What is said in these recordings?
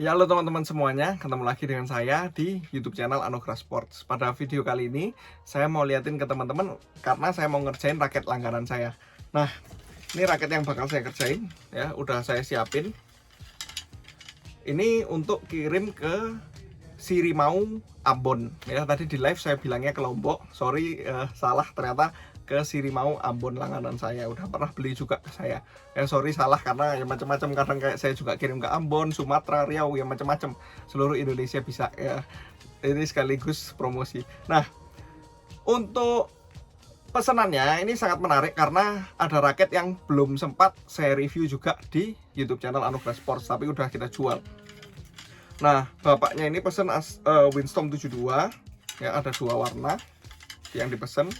Ya, halo teman-teman semuanya, ketemu lagi dengan saya di YouTube channel Anugerah Sports. Pada video kali ini, saya mau liatin ke teman-teman karena saya mau ngerjain raket langganan saya. Nah, ini raket yang bakal saya kerjain, ya, udah saya siapin. Ini untuk kirim ke Sirimau, Ambon. Ya, tadi di live saya bilangnya ke Lombok, sorry, salah, ternyata ke Sirimau, Ambon langganan saya. Udah pernah beli juga saya. Sorry salah karena ya macam-macam, kadang kayak saya juga kirim ke Ambon, Sumatera, Riau, ya macam-macam. Seluruh Indonesia bisa ya. Ini sekaligus promosi. Nah, untuk pesanannya ini sangat menarik karena ada raket yang belum sempat saya review juga di YouTube channel Anugerah Sports, tapi udah kita jual. Nah, bapaknya ini pesen Windstorm 72, ya, ada dua warna yang dipesan.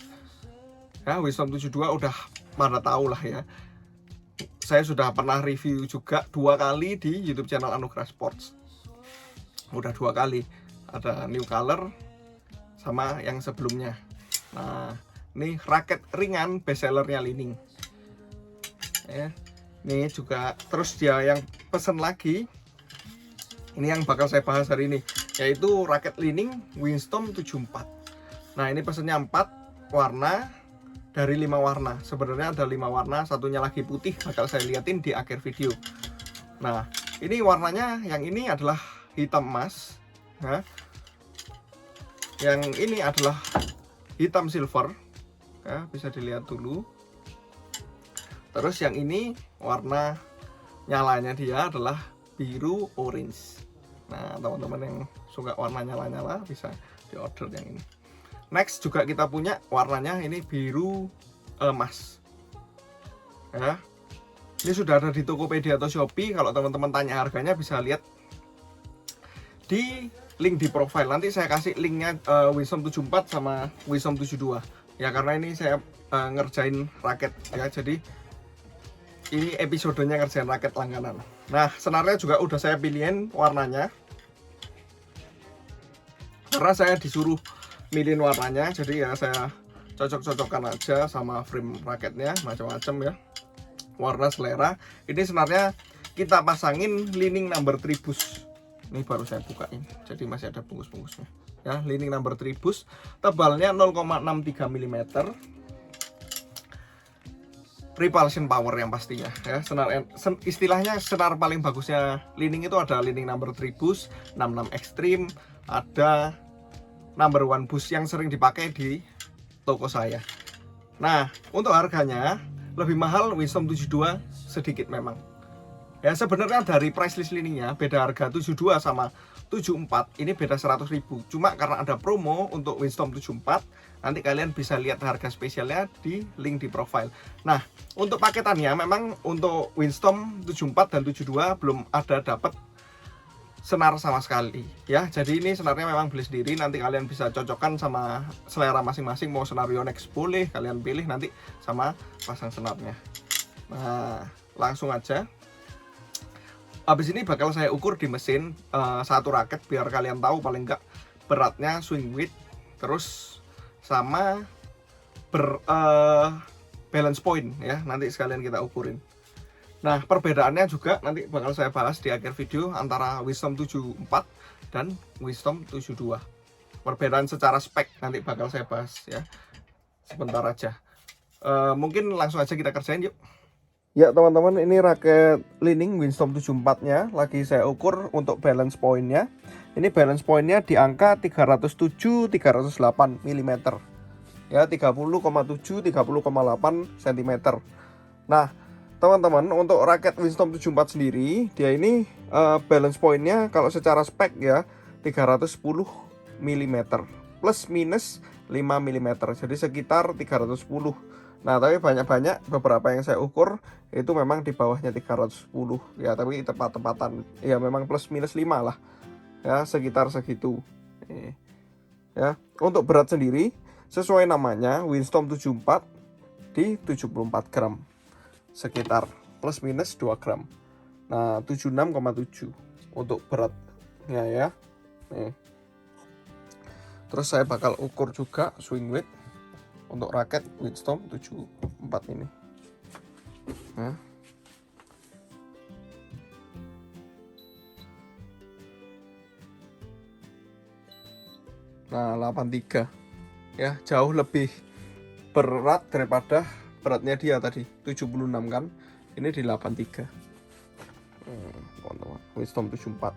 Ya, Windstorm 72 udah pada tahu lah ya. Saya sudah pernah review juga 2 kali di YouTube channel Anugerah Sports. Udah 2 kali. Ada new color sama yang sebelumnya. Nah, ini raket ringan bestsellernya Li-Ning. Ya. Ini juga terus dia yang pesen lagi. Ini yang bakal saya bahas hari ini, yaitu raket Li-Ning Windstorm 74. Nah, ini pesennya 4 warna dari 5 warna. Sebenarnya ada 5 warna, satunya lagi putih, bakal saya liatin di akhir video. Nah, ini warnanya yang ini adalah hitam emas, ya. Yang ini adalah hitam silver, ya, bisa dilihat dulu. Terus yang ini warna nyalanya dia adalah biru orange. Nah, teman-teman yang suka warna nyala-nyala bisa diorder yang ini. Next juga kita punya warnanya ini biru emas. Ya. Ini sudah ada di Tokopedia atau Shopee. Kalau teman-teman tanya harganya bisa lihat di link di profile. Nanti saya kasih linknya Windstorm 74 sama Windstorm 72. Ya, karena ini saya ngerjain raket ya. Jadi ini episodenya ngerjain raket langganan. Nah, senarnya juga udah saya pilihin warnanya. Karena saya disuruh milihin warnanya, jadi ya saya cocok-cocokkan aja sama frame raketnya, macam-macam ya. Warna selera. Ini sebenarnya kita pasangin Li-Ning number 3 bus. Ini baru saya bukain, jadi masih ada bungkus-bungkusnya. Ya, Li-Ning number 3 bus, tebalnya 0,63 mm. Repulsion power yang pastinya ya. Istilahnya senar paling bagusnya Li-Ning itu ada Li-Ning number 3 bus, 66 Extreme, ada number 1 bus yang sering dipakai di toko saya. Nah, untuk harganya lebih mahal Windstorm 72 sedikit memang. Ya, sebenarnya dari price list Li-Ningnya beda harga 72 sama 74, ini beda 100.000. Cuma karena ada promo untuk Windstorm 74, nanti kalian bisa lihat harga spesialnya di link di profile. Nah, untuk paketannya memang untuk Windstorm 74 dan 72 belum ada dapat senar sama sekali ya. Jadi ini senarnya memang beli sendiri, nanti kalian bisa cocokkan sama selera masing-masing. Mau senar Yonex boleh kalian pilih nanti sama pasang senarnya. Nah, langsung aja. Habis ini bakal saya ukur di mesin satu raket biar kalian tahu paling enggak beratnya, swing weight, terus sama balance point ya. Nanti sekalian kita ukurin. Nah, perbedaannya juga nanti bakal saya bahas di akhir video antara Windstorm 74 dan Windstorm 72. Perbedaan secara spek nanti bakal saya bahas ya. Sebentar aja. Mungkin langsung aja kita kerjain yuk. Ya teman-teman, ini raket Li-Ning Windstorm 74-nya lagi saya ukur untuk balance point-nya. Ini balance point-nya di angka 307-308 mm. Ya, 30,7 30,8 cm. Nah, teman-teman, untuk raket Windstorm 74 sendiri, dia ini balance point-nya kalau secara spek ya 310 mm plus minus 5 mm, jadi sekitar 310. Nah, tapi banyak-banyak beberapa yang saya ukur itu memang di bawahnya 310 ya, tapi tepat-tepatan ya memang plus minus 5 lah ya, sekitar segitu. Ya, untuk berat sendiri sesuai namanya Windstorm 74 di 74 gram, sekitar plus minus 2 gram. Nah, 76,7 untuk beratnya ya. Terus saya bakal ukur juga swing weight untuk raket Windstorm 74 ini. Nah, Nah, 83 ya, jauh lebih berat daripada beratnya dia tadi 76 kan. Ini di 83. Teman-teman, Windstorm 74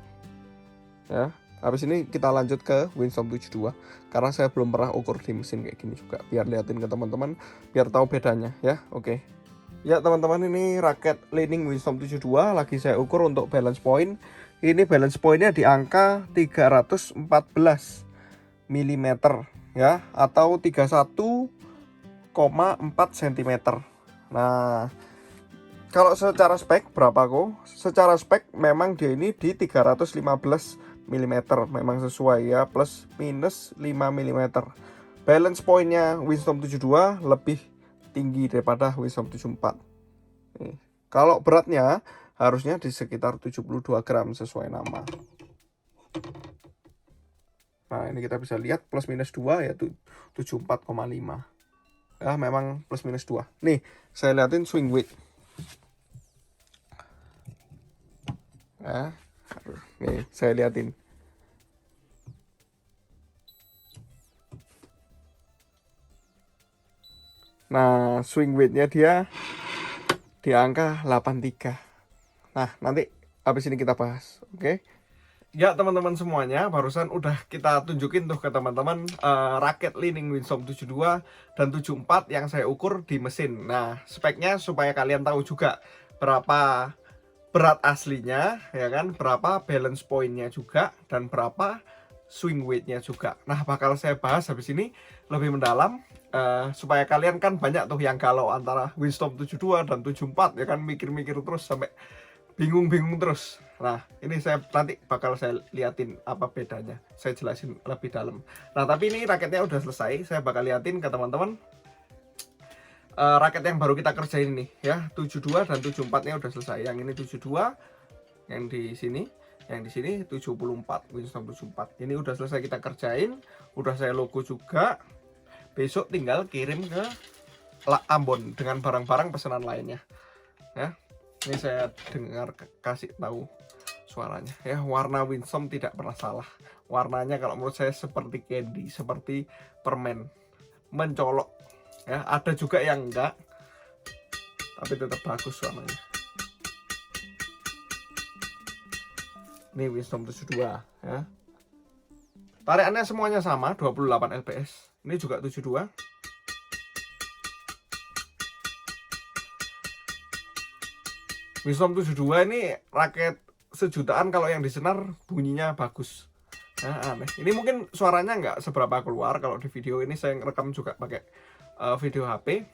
ya. Habis ini kita lanjut ke Windstorm 72 karena saya belum pernah ukur di mesin kayak gini juga, biar liatin ke teman-teman biar tahu bedanya ya. Oke. Ya teman-teman, ini raket Li-Ning Windstorm 72 lagi saya ukur untuk balance point. Ini balance pointnya di angka 314 mm ya, atau 31,4 cm. Nah, kalau secara spek berapa kok? Secara spek memang dia ini di 315 mm, memang sesuai ya, plus minus 5 mm. Balance pointnya Windstorm 72 lebih tinggi daripada Windstorm 74. Nih, kalau beratnya harusnya di sekitar 72 gram sesuai nama. Nah, ini kita bisa lihat plus minus 2 yaitu 74,5. Ya, memang plus minus 2. Nih, saya liatin swing weight. Ya, nih saya liatin. Nah, swing weightnya dia di angka 83. Nah, nanti habis ini kita bahas, oke? Ya teman-teman semuanya, barusan udah kita tunjukin tuh ke teman-teman raket Li-Ning Windstorm 72 dan 74 yang saya ukur di mesin. Nah, speknya supaya kalian tahu juga berapa berat aslinya, ya kan, berapa balance pointnya juga, dan berapa swing weightnya juga. Nah, bakal saya bahas habis ini lebih mendalam, supaya kalian kan banyak tuh yang galau antara Windstorm 72 dan 74 ya kan, mikir-mikir terus sampai bingung-bingung terus. Nah, ini saya nanti bakal saya liatin apa bedanya, saya jelasin lebih dalam. Nah, tapi ini raketnya udah selesai, saya bakal liatin ke teman-teman raket yang baru kita kerjain ini ya, 72 dan 74 nya udah selesai. Yang ini 72, yang di sini 74, Windstorm 74. Ini udah selesai kita kerjain, udah saya logo juga. Besok tinggal kirim ke Ambon dengan barang-barang pesanan lainnya ya. Ini saya dengar kasih tahu suaranya ya, warna Windstorm tidak pernah salah. Warnanya kalau menurut saya seperti candy, seperti permen, mencolok ya. Ada juga yang enggak, tapi tetap bagus warnanya. Ini Windstorm 72 ya. Tarikannya semuanya sama, 28 lbs. Ini juga 72. Windstorm 72 ini raket sejutaan, kalau yang disenar bunyinya bagus. Nah, aneh. Ini mungkin suaranya nggak seberapa keluar. Kalau di video ini saya rekam juga pakai video HP,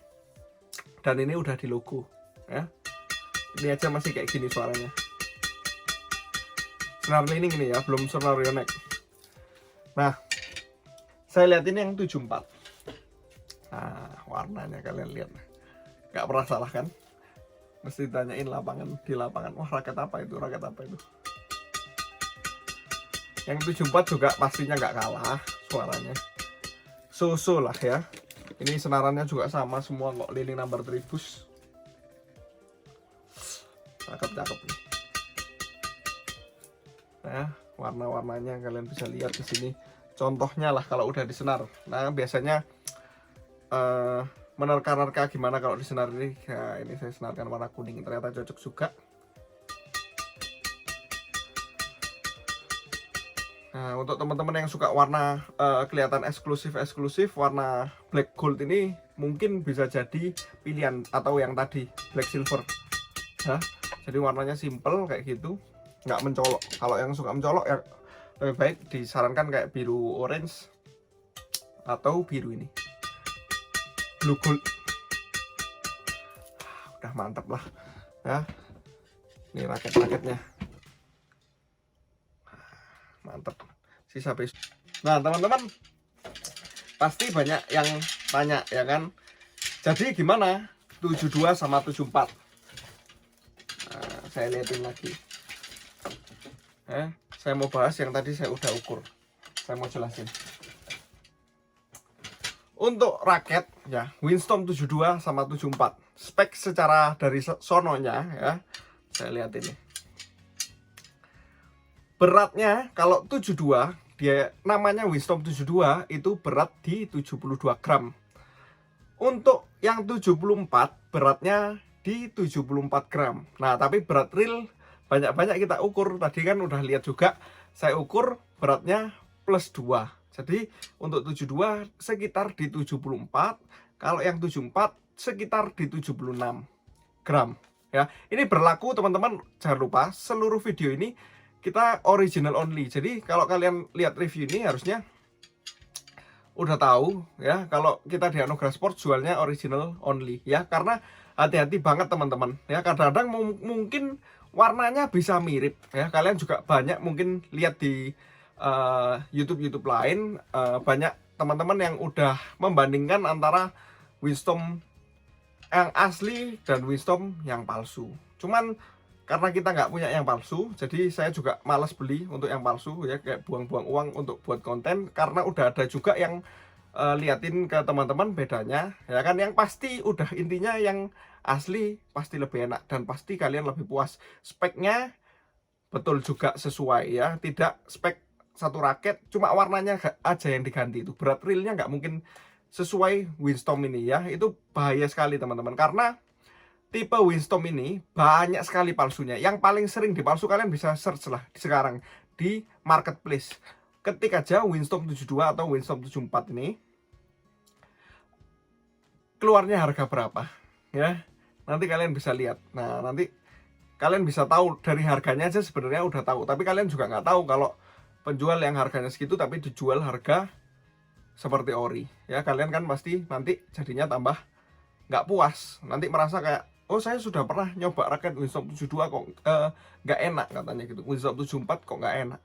dan ini udah di logo ya. Ini aja masih kayak gini suaranya. Senar Li-Ning ini ya, belum senar Yonex. Nah, saya lihat ini yang 74. Nah, warnanya kalian lihat, nggak pernah salah kan? Mesti ditanyain di lapangan, wah raket apa itu, raket apa itu. Yang 74 juga pastinya nggak kalah suaranya, so lah ya. Ini senarannya juga sama semua kok, Li-Ning number Tribus. Cakep nih. Nah, warna-warnanya kalian bisa lihat di sini. Contohnya lah kalau udah disenar. Nah, biasanya menerka-nerka gimana kalau disenar ini. Nah, ini saya senarkan warna kuning, ternyata cocok juga. Nah, untuk teman-teman yang suka warna kelihatan eksklusif, warna black gold ini mungkin bisa jadi pilihan, atau yang tadi black silver. Nah, jadi warnanya simple kayak gitu, nggak mencolok. Kalau yang suka mencolok ya lebih baik disarankan kayak biru orange atau biru ini, blue gold. Udah mantep lah ya. Ini raket-raketnya mantep, sisa besok. Nah teman-teman, pasti banyak yang tanya ya kan, jadi gimana 72 sama 74? Nah, saya lihatin lagi saya mau bahas yang tadi saya udah ukur, saya mau jelasin. Untuk raket ya, Windstorm 72 sama 74, spek secara dari sononya ya, saya lihat ini. Beratnya kalau 72 dia namanya Wisdom 72 itu berat di 72 gram. Untuk yang 74 beratnya di 74 gram. Nah, tapi berat real banyak-banyak kita ukur. Tadi kan udah lihat juga, saya ukur beratnya plus 2. Jadi untuk 72 sekitar di 74. Kalau yang 74 sekitar di 76 gram. Ya, ini berlaku teman-teman, jangan lupa seluruh video ini kita original only. Jadi kalau kalian lihat review ini harusnya udah tahu ya kalau kita di Anugerah Sport jualnya original only ya, karena hati-hati banget teman-teman ya, kadang-kadang mungkin warnanya bisa mirip ya, kalian juga banyak mungkin lihat di YouTube lain, banyak teman-teman yang udah membandingkan antara Wisdom yang asli dan Wisdom yang palsu. Cuman karena kita nggak punya yang palsu, jadi saya juga malas beli untuk yang palsu ya, kayak buang-buang uang untuk buat konten, karena udah ada juga yang liatin ke teman-teman bedanya ya kan. Yang pasti udah intinya yang asli pasti lebih enak dan pasti kalian lebih puas. Speknya betul juga sesuai ya, tidak spek satu raket cuma warnanya aja yang diganti, itu berat realnya nggak mungkin sesuai Wisdom ini ya. Itu bahaya sekali teman-teman, karena tipe Wisdom ini banyak sekali palsunya. Yang paling sering dipalsu, kalian bisa search lah sekarang di marketplace. Ketik aja Wisdom 72 atau Wisdom 74 ini, keluarnya harga berapa ya. Nanti kalian bisa lihat. Nah, nanti kalian bisa tahu dari harganya aja sebenarnya udah tahu. Tapi kalian juga nggak tahu kalau penjual yang harganya segitu tapi dijual harga seperti ori ya. Kalian kan pasti nanti jadinya tambah nggak puas. Nanti merasa kayak, oh saya sudah pernah nyoba raket Wisdom 72 kok nggak enak katanya gitu. Wisdom 74 kok nggak enak.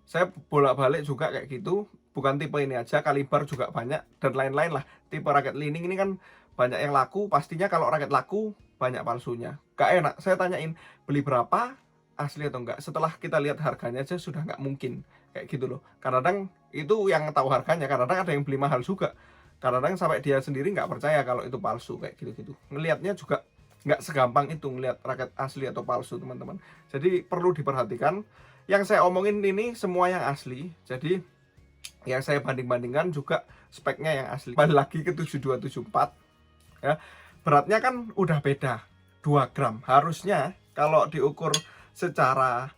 Saya bolak-balik juga kayak gitu. Bukan tipe ini aja, kaliber juga banyak dan lain-lain lah. Tipe raket Li-Ning ini kan banyak yang laku. Pastinya kalau raket laku banyak palsunya. Gak enak. Saya tanyain beli berapa, asli atau enggak. Setelah kita lihat harganya aja sudah nggak mungkin kayak gitu loh. Kadang-kadang itu yang tahu harganya, kadang-kadang ada yang beli mahal juga. Kadang-kadang sampai dia sendiri nggak percaya kalau itu palsu kayak gitu-gitu. Ngelihatnya juga nggak segampang itu ngelihat raket asli atau palsu teman-teman. Jadi perlu diperhatikan. Yang saya omongin ini semua yang asli. Jadi yang saya banding-bandingkan juga speknya yang asli. Balik lagi ke 7274 ya. Beratnya kan udah beda 2 gram. Harusnya kalau diukur secara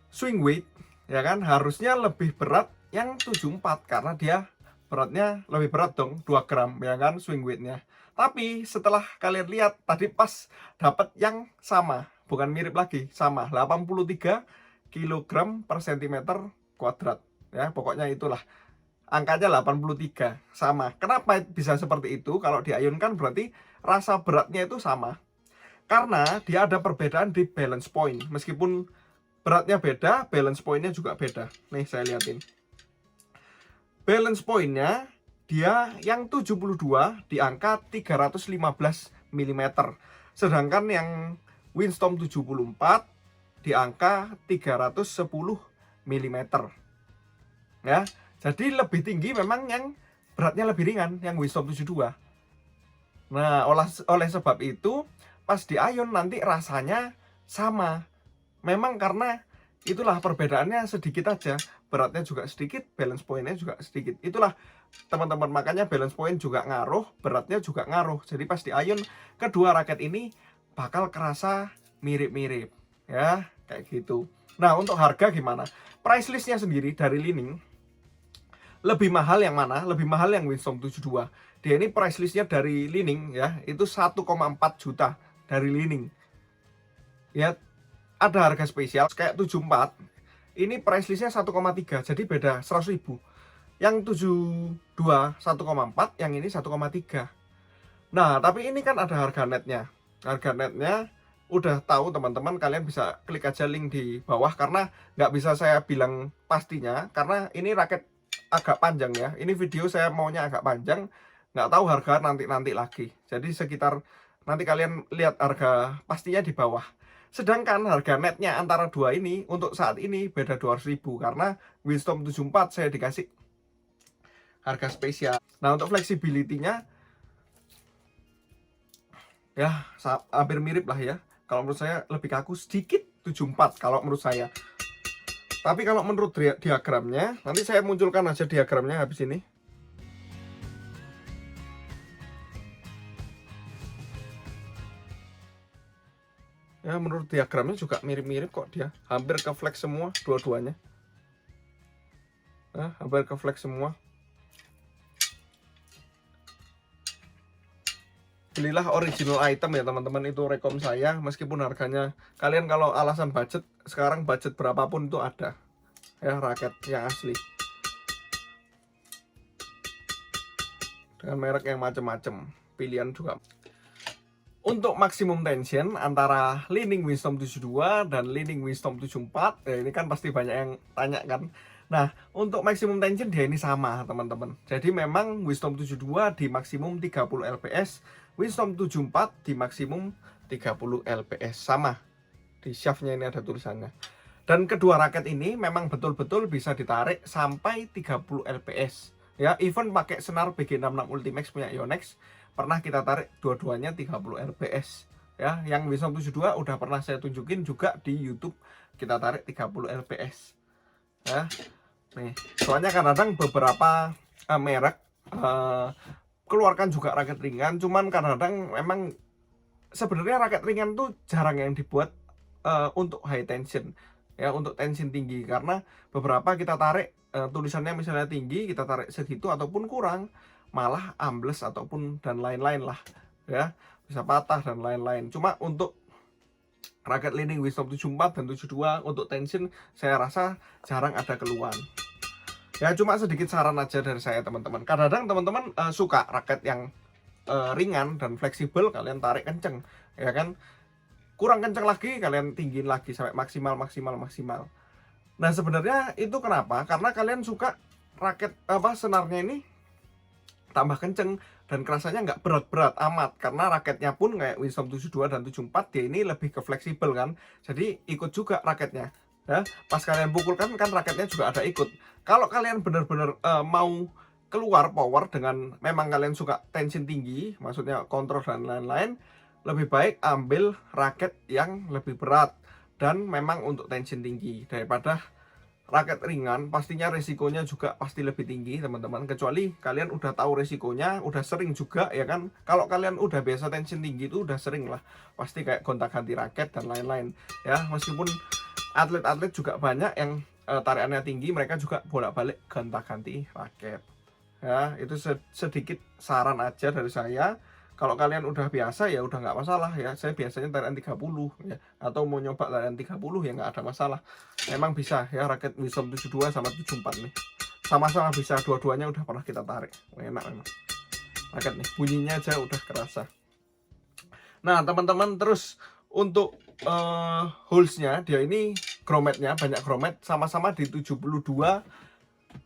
swing weight ya kan, harusnya lebih berat yang 74 karena dia beratnya lebih berat dong, 2 gram ya kan swing weightnya. Tapi setelah kalian lihat tadi pas dapat yang sama, bukan mirip lagi, sama 83 kilogram per sentimeter kuadrat ya, pokoknya itulah angkanya 83 sama. Kenapa bisa seperti itu? Kalau diayunkan berarti rasa beratnya itu sama, karena dia ada perbedaan di balance point. Meskipun beratnya beda, balance pointnya juga beda. Nih saya liatin, balance pointnya dia yang 72 di angka 315 mm, sedangkan yang Wisdom 74 di angka 310 mm ya. Jadi lebih tinggi memang yang beratnya lebih ringan, yang Wisdom 72. Nah, oleh sebab itu pas diayun nanti rasanya sama. Memang karena itulah perbedaannya sedikit aja, beratnya juga sedikit, balance pointnya juga sedikit. Itulah teman-teman, makanya balance point juga ngaruh, beratnya juga ngaruh. Jadi pas diayun kedua raket ini bakal kerasa mirip-mirip ya, kayak gitu. Nah, untuk harga gimana? Price listnya sendiri dari Li-Ning, lebih mahal yang mana? Lebih mahal yang Wisdom 72. Dia ini price listnya dari Li-Ning ya, itu 1,4 juta dari Li-Ning ya. Ada harga spesial kayak 74, ini price listnya 1,3, jadi beda 100.000. Yang 72 1,4, yang ini 1,3. Nah, tapi ini kan ada harga netnya. Harga netnya udah tahu teman-teman, kalian bisa klik aja link di bawah, karena nggak bisa saya bilang pastinya karena ini raket agak panjang ya. Ini video saya maunya agak panjang, nggak tahu harga nanti lagi. Jadi sekitar nanti kalian lihat harga pastinya di bawah. Sedangkan harga netnya antara dua ini untuk saat ini beda 200.000 karena Wisdom 74 saya dikasih harga spesial. Nah, untuk flexibility-nya ya hampir mirip lah ya. Kalau menurut saya lebih kaku sedikit 74 kalau menurut saya. Tapi kalau menurut diagramnya, nanti saya munculkan aja diagramnya habis ini. Ya, menurut diagramnya juga mirip-mirip kok dia. Hampir ke flex semua dua-duanya. Nah, hampir ke flex semua. Belilah original item ya teman-teman, itu rekom saya. Meskipun harganya, kalian kalau alasan budget, sekarang budget berapapun itu ada ya, raket yang asli dengan merek yang macam-macam, pilihan juga. Untuk maksimum tension antara Li-Ning Wisdom 72 dan Li-Ning Wisdom 74, ya ini kan pasti banyak yang tanya kan. Nah, untuk maksimum tension dia ini sama teman-teman. Jadi memang Wisdom 72 di maksimum 30 lps, Wisdom 74 di maksimum 30 lps, sama. Di shaftnya ini ada tulisannya. Dan kedua raket ini memang betul-betul bisa ditarik sampai 30 lps. Ya, even pakai senar BG66 Ultimax punya Yonex, pernah kita tarik dua-duanya 30 lps. Ya, yang Wisdom 72 udah pernah saya tunjukin juga di YouTube, kita tarik 30 lps. Ya. Nih, soalnya kadang beberapa merek keluarkan juga raket ringan, cuman kadang memang sebenarnya raket ringan tuh jarang yang dibuat untuk high tension, ya, untuk tension tinggi, karena beberapa kita tarik tulisannya misalnya tinggi, kita tarik segitu ataupun kurang, malah ambles ataupun dan lain-lain lah, ya, bisa patah dan lain-lain. Cuma untuk raket Li-Ning Wisdom 74 dan 72 untuk tension saya rasa jarang ada keluhan. Ya, cuma sedikit saran aja dari saya teman-teman. Kadang-kadang teman-teman suka raket yang ringan dan fleksibel, kalian tarik kenceng, ya kan. Kurang kenceng lagi, kalian tinggiin lagi sampai maksimal. Nah, sebenarnya itu kenapa? Karena kalian suka raket senarnya ini tambah kenceng dan kerasanya nggak berat-berat amat, karena raketnya pun kayak Wisdom 72 dan 74 dia ini lebih ke fleksibel kan. Jadi ikut juga raketnya. Ya, pas kalian pukulkan kan raketnya juga ada ikut. Kalau kalian benar-benar mau keluar power dengan memang kalian suka tension tinggi, maksudnya kontrol dan lain-lain, lebih baik ambil raket yang lebih berat dan memang untuk tension tinggi daripada raket ringan. Pastinya resikonya juga pasti lebih tinggi teman-teman, kecuali kalian udah tahu resikonya, udah sering juga ya kan. Kalau kalian udah biasa tension tinggi itu udah sering lah, pasti kayak gonta-ganti raket dan lain-lain ya. Meskipun atlet-atlet juga banyak yang tarikannya tinggi, mereka juga bolak-balik gonta-ganti raket ya. Itu sedikit saran aja dari saya. Kalau kalian udah biasa ya udah nggak masalah ya. Saya biasanya tarikan 30 ya, atau mau nyoba tarikan 30 ya nggak ada masalah. Memang bisa ya, raket Wisdom 72 sama 74 nih sama-sama bisa, dua-duanya udah pernah kita tarik. Enak memang raket nih, bunyinya aja udah kerasa. Nah teman-teman, terus untuk holesnya dia ini grometnya banyak gromet, sama-sama di 72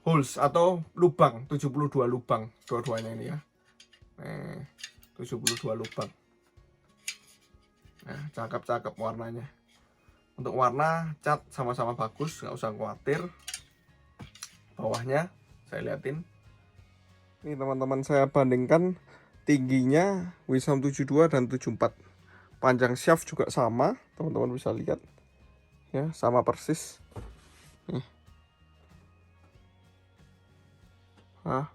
holes atau lubang, 72 lubang dua-duanya ini ya. 72 lubang. Nah, cakep-cakep warnanya. Untuk warna cat sama-sama bagus, nggak usah khawatir. Bawahnya saya liatin. Ini teman-teman, saya bandingkan tingginya Wisdom 72 dan 74. Panjang shaft juga sama, teman-teman bisa lihat. Ya, sama persis. Nih. Nah,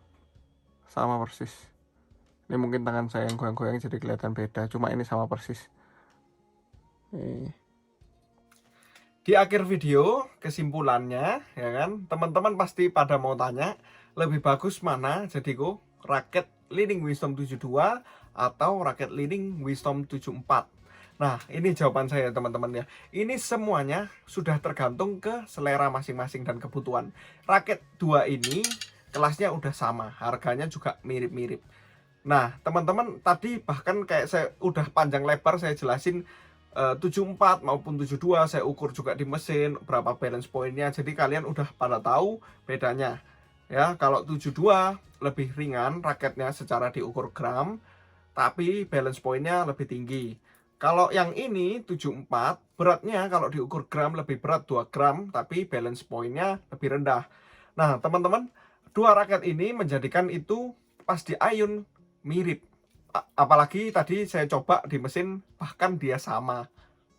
sama persis. Ini mungkin tangan saya yang goyang-goyang jadi kelihatan beda, cuma ini sama persis. Nih. Di akhir video kesimpulannya ya kan, teman-teman pasti pada mau tanya lebih bagus mana jadiku, raket Li-Ning Wisdom 72 atau raket Li-Ning Wisdom 74. Nah, ini jawaban saya teman-teman ya. Ini semuanya sudah tergantung ke selera masing-masing dan kebutuhan. Raket dua ini kelasnya udah sama, harganya juga mirip-mirip. Nah, teman-teman tadi bahkan kayak saya udah panjang lebar saya jelasin 74 maupun 72 saya ukur juga di mesin berapa balance pointnya, jadi kalian udah pada tahu bedanya ya. Kalau 72 lebih ringan raketnya secara diukur gram, tapi balance pointnya lebih tinggi. Kalau yang ini 74 beratnya kalau diukur gram lebih berat 2 gram, tapi balance pointnya lebih rendah. Nah teman-teman, dua raket ini menjadikan itu pas di ayun mirip. Apalagi tadi saya coba di mesin bahkan dia sama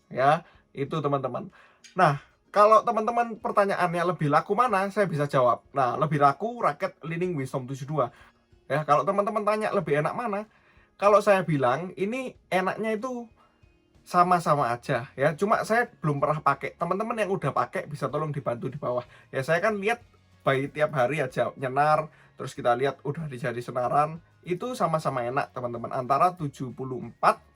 ya, itu teman-teman. Nah Kalau teman-teman pertanyaannya lebih laku mana, saya bisa jawab. Nah, lebih laku raket Li-Ning Wisdom 72. Ya, kalau teman-teman tanya lebih enak mana, kalau saya bilang ini enaknya itu sama-sama aja ya. Cuma saya belum pernah pakai. Teman-teman yang udah pakai bisa tolong dibantu di bawah. Ya, saya kan lihat by tiap hari aja nyenar, terus kita lihat udah jadi senaran, itu sama-sama enak, teman-teman. Antara 74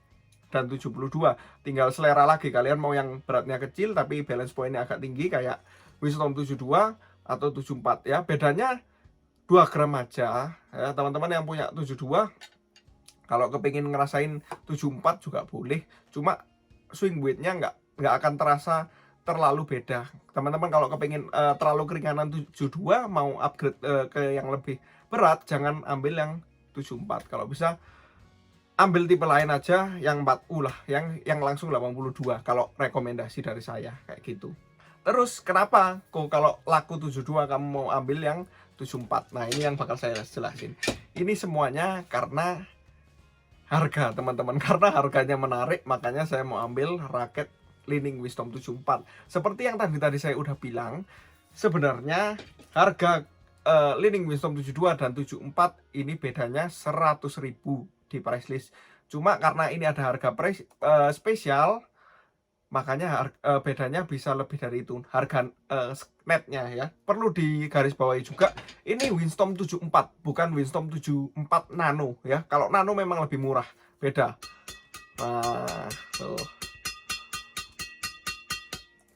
dan 72, tinggal selera lagi, kalian mau yang beratnya kecil tapi balance pointnya agak tinggi kayak Wisdom 72 atau 74 ya. Bedanya 2 gram aja ya. Teman-teman yang punya 72 kalau kepingin ngerasain 74 juga boleh, cuma swing weightnya nggak akan terasa terlalu beda. Teman-teman kalau kepingin terlalu keringanan 72, mau upgrade ke yang lebih berat, jangan ambil yang 74. Kalau bisa ambil tipe lain aja, yang 4U lah, yang langsung 82 kalau rekomendasi dari saya kayak gitu. Terus kenapa kok kalau laku 72 kamu mau ambil yang 74? Nah, ini yang bakal saya jelasin. Ini semuanya karena harga, teman-teman. Karena harganya menarik, makanya saya mau ambil raket Li-Ning Wisdom 74. Seperti yang tadi saya udah bilang, sebenarnya harga Li-Ning Wisdom 72 dan 74 ini bedanya 100.000 di price list. Cuma karena ini ada harga spesial, makanya bedanya bisa lebih dari itu. Harga netnya ya. Perlu digarisbawahi juga, ini Wisdom 74, bukan Wisdom 74 Nano ya. Kalau Nano memang lebih murah, beda. Nah, tuh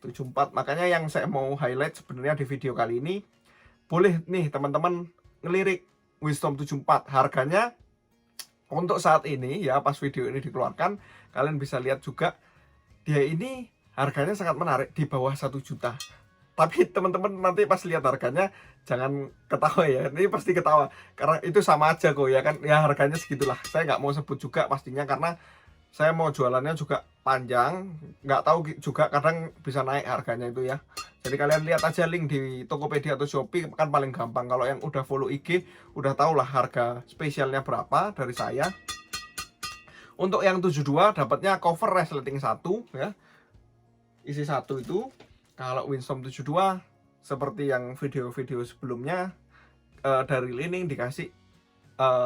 74. Makanya yang saya mau highlight sebenarnya di video kali ini, boleh nih teman-teman ngelirik Wisdom 74. Harganya untuk saat ini ya, pas video ini dikeluarkan, kalian bisa lihat juga dia ini harganya sangat menarik, di bawah 1 juta. Tapi teman-teman nanti pas lihat harganya jangan ketawa ya, ini pasti ketawa karena itu sama aja kok ya kan, ya harganya segitulah. Saya nggak mau sebut juga pastinya karena saya mau jualannya juga panjang, nggak tahu juga kadang bisa naik harganya itu ya. Jadi kalian lihat aja link di Tokopedia atau Shopee, kan paling gampang. Kalau yang udah follow IG udah tau lah harga spesialnya berapa dari saya. Untuk yang 72 dapatnya cover resleting 1 ya, isi 1 itu. Kalau Wisdom 72 seperti yang video-video sebelumnya, dari Li-Ning dikasih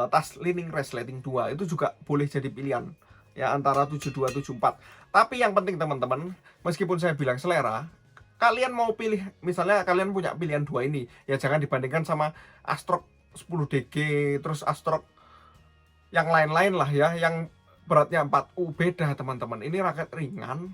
tas Li-Ning resleting 2, itu juga boleh jadi pilihan ya, antara 72 74. Tapi yang penting teman-teman, meskipun saya bilang selera, kalian mau pilih, misalnya kalian punya pilihan 2 ini ya, jangan dibandingkan sama Astrok 10DG terus Astrok yang lain-lain lah ya, yang beratnya 4U. Beda teman-teman, ini raket ringan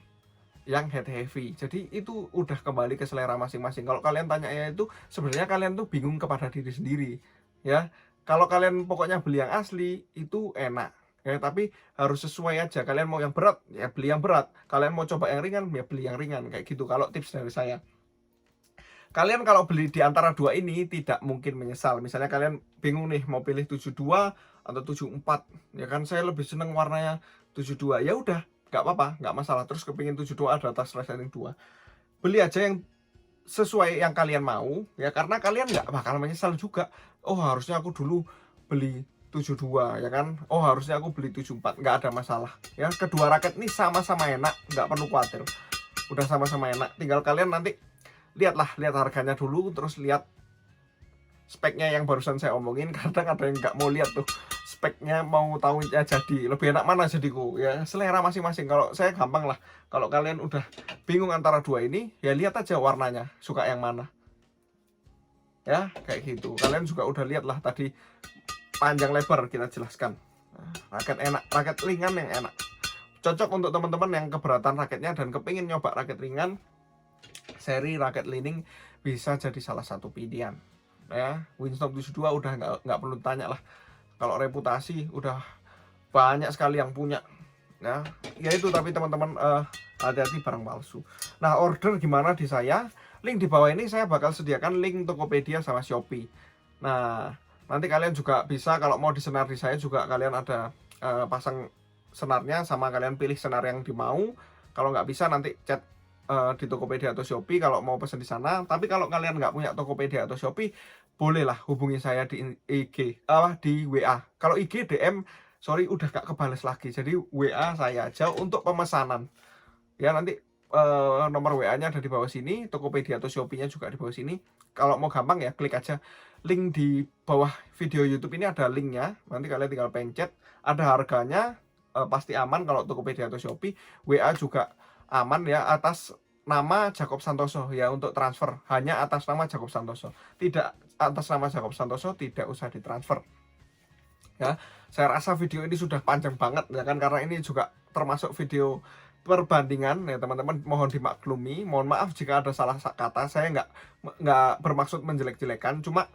yang head heavy, jadi itu udah kembali ke selera masing-masing. Kalau kalian tanya ya, itu sebenarnya kalian tuh bingung kepada diri sendiri ya. Kalau kalian pokoknya beli yang asli itu enak ya, tapi harus sesuai aja. Kalian mau yang berat ya beli yang berat, kalian mau coba yang ringan ya beli yang ringan, kayak gitu. Kalau tips dari saya, kalian kalau beli di antara 2 ini tidak mungkin menyesal. Misalnya kalian bingung nih mau pilih 72 atau 74 ya kan, saya lebih seneng warnanya 72, ya udah nggak apa-apa, nggak masalah. Terus kepingin 72 ada tas resleting 2, beli aja yang sesuai yang kalian mau ya, karena kalian nggak bakal menyesal juga. Oh, harusnya aku dulu beli 72 ya kan, oh harusnya aku beli 74. Nggak ada masalah ya, kedua raket ini sama-sama enak, nggak perlu khawatir, udah sama-sama enak. Tinggal kalian nanti lihat harganya dulu, terus lihat speknya yang barusan saya omongin. Kadang ada yang nggak mau lihat tuh speknya, mau tahunya jadi lebih enak mana, jadiku ya selera masing-masing. Kalau saya gampang lah, kalau kalian udah bingung antara 2 ini ya lihat aja warnanya, suka yang mana ya, kayak gitu. Kalian juga udah lihat lah tadi panjang lebar kita jelaskan. Raket enak, raket ringan yang enak, cocok untuk teman-teman yang keberatan raketnya dan kepingin nyoba raket ringan. Seri raket Li-Ning bisa jadi salah satu pilihan ya. Wisdom 72 udah nggak perlu tanya lah, kalau reputasi udah banyak sekali yang punya ya. Ya itu, tapi teman-teman hati-hati barang palsu. Nah, order gimana di saya? Link di bawah ini saya bakal sediakan link Tokopedia sama Shopee. Nah, nanti kalian juga bisa kalau mau disenar di saya juga, kalian ada pasang senarnya, sama kalian pilih senar yang dimau. Kalau nggak bisa nanti chat di Tokopedia atau Shopee kalau mau pesan di sana. Tapi kalau kalian nggak punya Tokopedia atau Shopee, bolehlah hubungi saya di IG, di WA. Kalau IG DM, sorry udah gak kebales lagi, jadi WA saya aja untuk pemesanan ya. Nanti nomor WA-nya ada di bawah sini, Tokopedia atau Shopee-nya juga di bawah sini. Kalau mau gampang ya klik aja link di bawah video YouTube ini, ada linknya. Nanti kalian tinggal pencet, ada harganya, pasti aman kalau Tokopedia atau Shopee. WA juga aman ya, atas nama Jacob Santoso ya, untuk transfer hanya atas nama Jacob Santoso. Tidak atas nama Jacob Santoso tidak usah ditransfer. Ya, saya rasa video ini sudah panjang banget ya kan, karena ini juga termasuk video perbandingan ya teman-teman, mohon dimaklumi, mohon maaf jika ada salah kata, saya nggak bermaksud menjelek-jelekan, cuma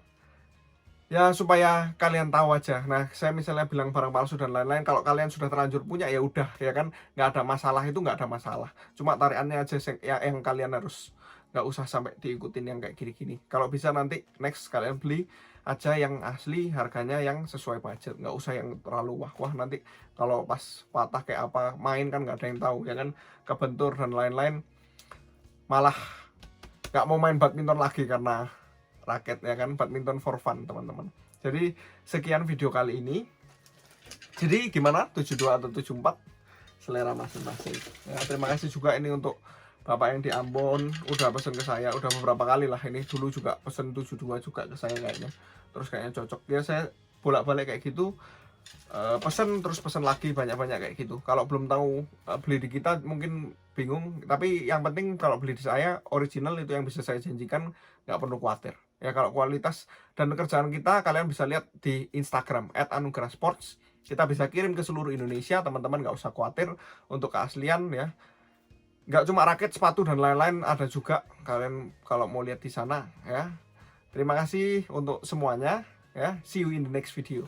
ya supaya kalian tahu aja. Nah, saya misalnya bilang barang palsu dan lain-lain, kalau kalian sudah terlanjur punya ya udah ya kan, nggak ada masalah, itu nggak ada masalah, cuma tariannya aja yang kalian harus, nggak usah sampai diikutin yang kayak gini-gini. Kalau bisa nanti next kalian beli aja yang asli, harganya yang sesuai budget, nggak usah yang terlalu wah-wah, nanti kalau pas patah kayak apa main kan nggak ada yang tahu ya kan, kebentur dan lain-lain, malah nggak mau main badminton lagi karena raket ya kan, badminton for fun teman-teman. Jadi sekian video kali ini. Jadi gimana, 72 atau 74 selera masing-masing ya. Terima kasih juga ini untuk bapak yang di Ambon, udah pesen ke saya, udah beberapa kali lah ini, dulu juga pesen 72 juga ke saya kayaknya, terus kayaknya cocok ya, saya bolak-balik kayak gitu, pesen terus pesen lagi banyak-banyak kayak gitu. Kalau belum tahu beli di kita mungkin bingung, tapi yang penting kalau beli di saya original, itu yang bisa saya janjikan, nggak perlu khawatir ya. Kalau kualitas dan kerjaan kita kalian bisa lihat di Instagram @anugerahsports, kita bisa kirim ke seluruh Indonesia, teman-teman nggak usah khawatir untuk keaslian ya. Nggak cuma raket, sepatu dan lain-lain ada juga, kalian kalau mau lihat di sana ya. Terima kasih untuk semuanya ya, see you in the next video.